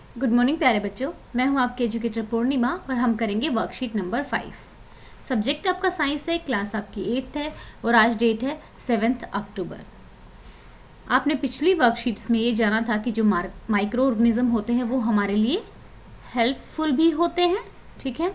Good morning प्यारे बच्चों, मैं हूं आपके एजुकेटर पूर्णिमा और हम करेंगे वर्कशीट नंबर 5। सब्जेक्ट आपका साइंस है, क्लास आपकी 8th है और आज डेट है 7 अक्टूबर। आपने पिछली वर्कशीट्स में ये जाना था कि जो माइक्रो ऑर्गेनिज्म होते हैं वो हमारे लिए हेल्पफुल भी होते हैं। ठीक है,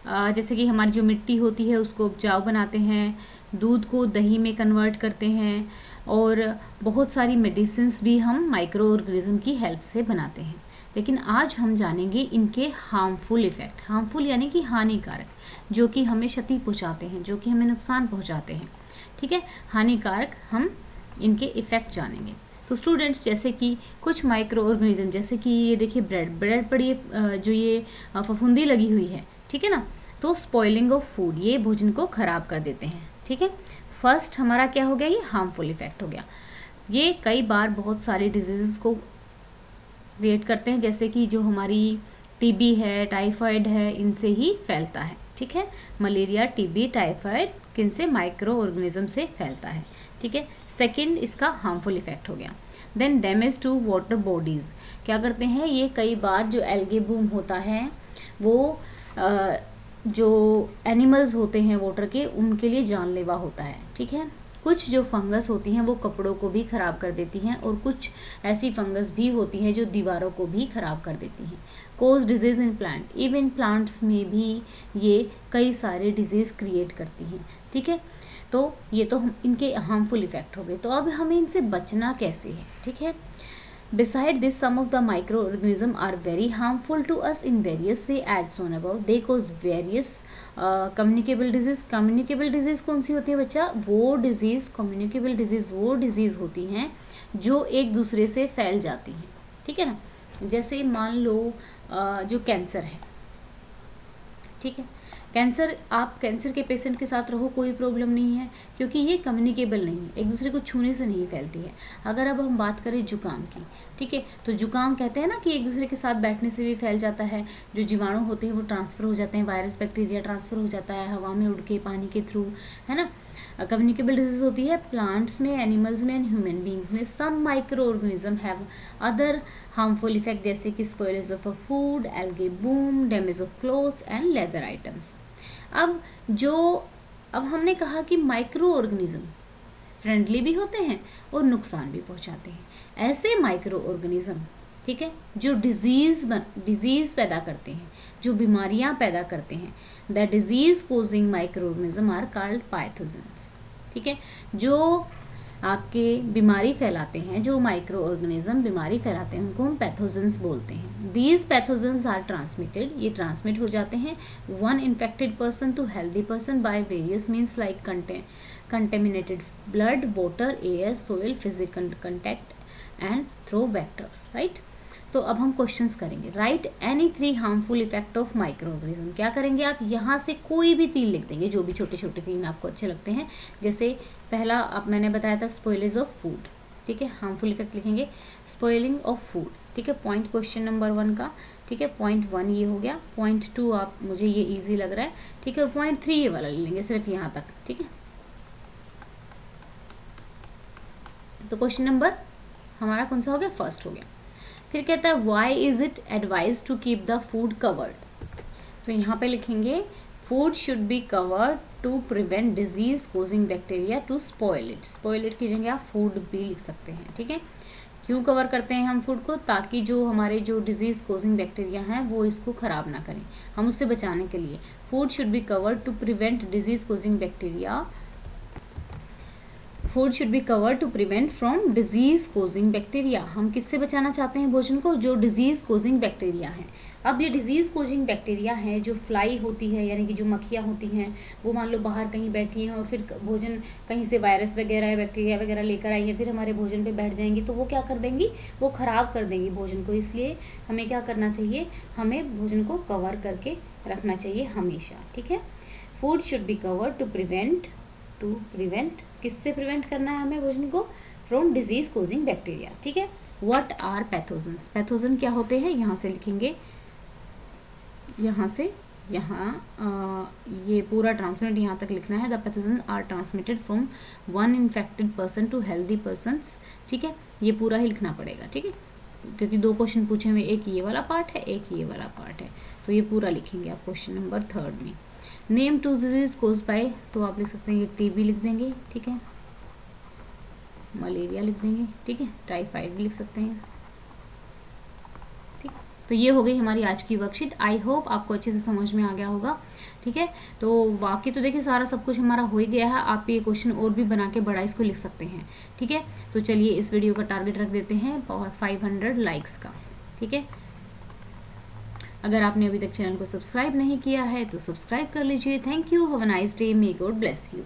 जैसे कि हमारी जो मिट्टी होती है उसको उपजाऊ बनाते हैं, दूध को दही में कन्वर्ट करते हैं और बहुत सारी मेडिसिन्स भी हम माइक्रो ऑर्गेनिज्म की हेल्प से बनाते हैं। लेकिन आज हम जानेंगे इनके हार्मफुल इफ़ेक्ट। हार्मफुल यानी कि हानिकारक, जो कि हमें क्षति पहुंचाते हैं, जो कि हमें नुकसान पहुंचाते हैं। ठीक है, हानिकारक हम इनके इफ़ेक्ट जानेंगे। तो स्टूडेंट्स, जैसे कि कुछ माइक्रो ऑर्गेनिज्म, जैसे कि ये देखिए ब्रेड पर ये जो ये फफूंदी लगी हुई है, ठीक है ना, तो स्पॉइलिंग ऑफ फूड, ये भोजन को खराब कर देते हैं। ठीक है, फर्स्ट हमारा क्या हो गया, ये हार्मफुल इफेक्ट हो गया। ये कई बार बहुत सारे डिजीज़ को क्रिएट करते हैं, जैसे कि जो हमारी टीबी है, टाइफाइड है, इनसे ही फैलता है। ठीक है, मलेरिया, टीबी, टाइफाइड किनसे, माइक्रो ऑर्गेनिज्म से फैलता है। ठीक है, सेकंड इसका हार्मफुल इफेक्ट हो गया। Then damage to water bodies, क्या करते हैं ये, कई बार जो एल्गे बूम होता है वो जो एनिमल्स होते हैं वाटर के, उनके लिए जानलेवा होता है। ठीक है, कुछ जो फंगस होती हैं वो कपड़ों को भी ख़राब कर देती हैं और कुछ ऐसी फंगस भी होती हैं जो दीवारों को भी ख़राब कर देती हैं। Cause disease in plant, even plants में भी ये कई सारे डिजीज़ क्रिएट करती हैं। ठीक है, तो ये तो हम इनके हार्मफुल इफ़ेक्ट हो गए। तो अब हमें इनसे बचना कैसे है। ठीक है, Beside this, some of the microorganisms are very harmful to us in various way as shown above. They cause various communicable disease. Communicable disease कौन सी होती है बच्चा, वो डिजीज़, communicable disease वो डिजीज़ होती हैं जो एक दूसरे से फैल जाती हैं। ठीक है ना, जैसे मान लो जो कैंसर है। ठीक है, कैंसर, आप कैंसर के पेशेंट के साथ रहो कोई प्रॉब्लम नहीं है, क्योंकि ये कम्युनिकेबल नहीं है, एक दूसरे को छूने से नहीं फैलती है। अगर अब हम बात करें जुकाम की, ठीक है, तो जुकाम कहते हैं ना कि एक दूसरे के साथ बैठने से भी फैल जाता है। जो जीवाणु होते हैं वो ट्रांसफ़र हो जाते हैं, वायरस बैक्टीरिया ट्रांसफ़र हो जाता है हवा में उड़ के, पानी के थ्रू, है ना। कम्युनिकेबल डिजीज होती है प्लांट्स में, एनिमल्स में एंड ह्यूमन बींग्स में। Some microorganism have other harmful effect, जैसे कि spoilage of a food, algae boom, damage of clothes and leather items. अब हमने कहा कि माइक्रो ऑर्गेनिज्म फ्रेंडली भी होते हैं और नुकसान भी पहुंचाते हैं। ऐसे माइक्रो ऑर्गेनिज्म, ठीक है, जो डिजीज़ पैदा करते हैं, जो बीमारियां पैदा करते हैं, the disease causing microorganism are called pathogens. ठीक है, जो आपके बीमारी फैलाते हैं, जो माइक्रो ऑर्गेनिज्म बीमारी फैलाते हैं, उनको हम पैथोजेंस बोलते हैं। दीज पैथोजेंस आर ट्रांसमिटेड, ये ट्रांसमिट हो जाते हैं one infected person to healthy person by various means like contaminated blood, water, air, soil, physical contact and through vectors. Right, तो अब हम क्वेश्चंस करेंगे। Right any 3 harmful effect of microorganism. क्या करेंगे आप, यहाँ से कोई भी 3 लिख देंगे, जो भी छोटे छोटे 3 आपको अच्छे लगते हैं। जैसे पहला अब मैंने बताया था स्पॉइलेज ऑफ फूड। ठीक है, हार्मफुल इफेक्ट लिखेंगे स्पॉइलिंग ऑफ फूड। ठीक है, पॉइंट क्वेश्चन नंबर 1 का। ठीक है, पॉइंट 1 ये हो गया, पॉइंट 2 आप, मुझे ये ईजी लग रहा है। ठीक है, और पॉइंट 3 ये वाला ले लेंगे, सिर्फ यहाँ तक। ठीक है, तो क्वेश्चन नंबर हमारा कौन सा हो गया, फर्स्ट हो गया। फिर कहता है why is it advise to keep the food covered. तो यहाँ पे लिखेंगे food should be covered to prevent disease causing bacteria to spoil it. Spoil it की जगह आप फूड भी लिख सकते हैं। ठीक है, क्यों कवर करते हैं हम फूड को, ताकि जो हमारे जो डिजीज कोजिंग बैक्टीरिया हैं वो इसको ख़राब ना करें, हम उससे बचाने के लिए। Food should be covered to prevent disease causing bacteria, food should be covered to prevent from disease causing bacteria. हम किससे बचाना चाहते हैं भोजन को, जो डिजीज कोजिंग बैक्टीरिया हैं। अब ये डिजीज कोजिंग बैक्टीरिया हैं, जो फ्लाई होती है यानी कि जो मक्खियाँ होती हैं, वो मान लो बाहर कहीं बैठी हैं और फिर भोजन कहीं से वायरस वगैरह या बैक्टीरिया वगैरह लेकर आई है, फिर हमारे भोजन पे बैठ जाएंगी, तो वो क्या कर देंगी, वो ख़राब कर देंगी भोजन को। इसलिए हमें क्या करना चाहिए, हमें भोजन को कवर करके रखना चाहिए हमेशा। ठीक है, food should be covered to prevent, किससे प्रिवेंट करना है हमें भोजन को, फ्रॉम डिजीज कोजिंग बैक्टीरिया। ठीक है, व्हाट आर पैथोजेंस, पैथोजन क्या होते हैं, यहाँ से लिखेंगे, यहाँ से ये पूरा ट्रांसमिट यहाँ तक लिखना है। The pathogen are transmitted from one infected person to healthy persons. ठीक है, ये पूरा ही लिखना पड़ेगा। ठीक है, क्योंकि 2 क्वेश्चन पूछे हुए, एक ये वाला पार्ट है, एक ये वाला पार्ट है, तो ये पूरा लिखेंगे आप क्वेश्चन नंबर 3 में। नेम 2 डिजीज कोज बाय, तो आप लिख सकते हैं ये टीबी लिख देंगे, ठीक है, मलेरिया लिख देंगे, ठीक है, टाइफाइड भी लिख सकते हैं, ठीक। तो ये हो गई हमारी आज की वर्कशीट। आई होप आपको अच्छे से समझ में आ गया होगा, ठीक है। तो बाकी तो देखिए सारा सब कुछ हमारा हो ही गया है, आप ये क्वेश्चन और भी बना के बड़ा इसको लिख सकते हैं, ठीक है। तो चलिए इस वीडियो का टारगेट रख देते हैं 500 लाइक्स का, ठीक है। अगर आपने अभी तक चैनल को सब्सक्राइब नहीं किया है तो सब्सक्राइब कर लीजिए। Thank you, have a nice day, may God bless you.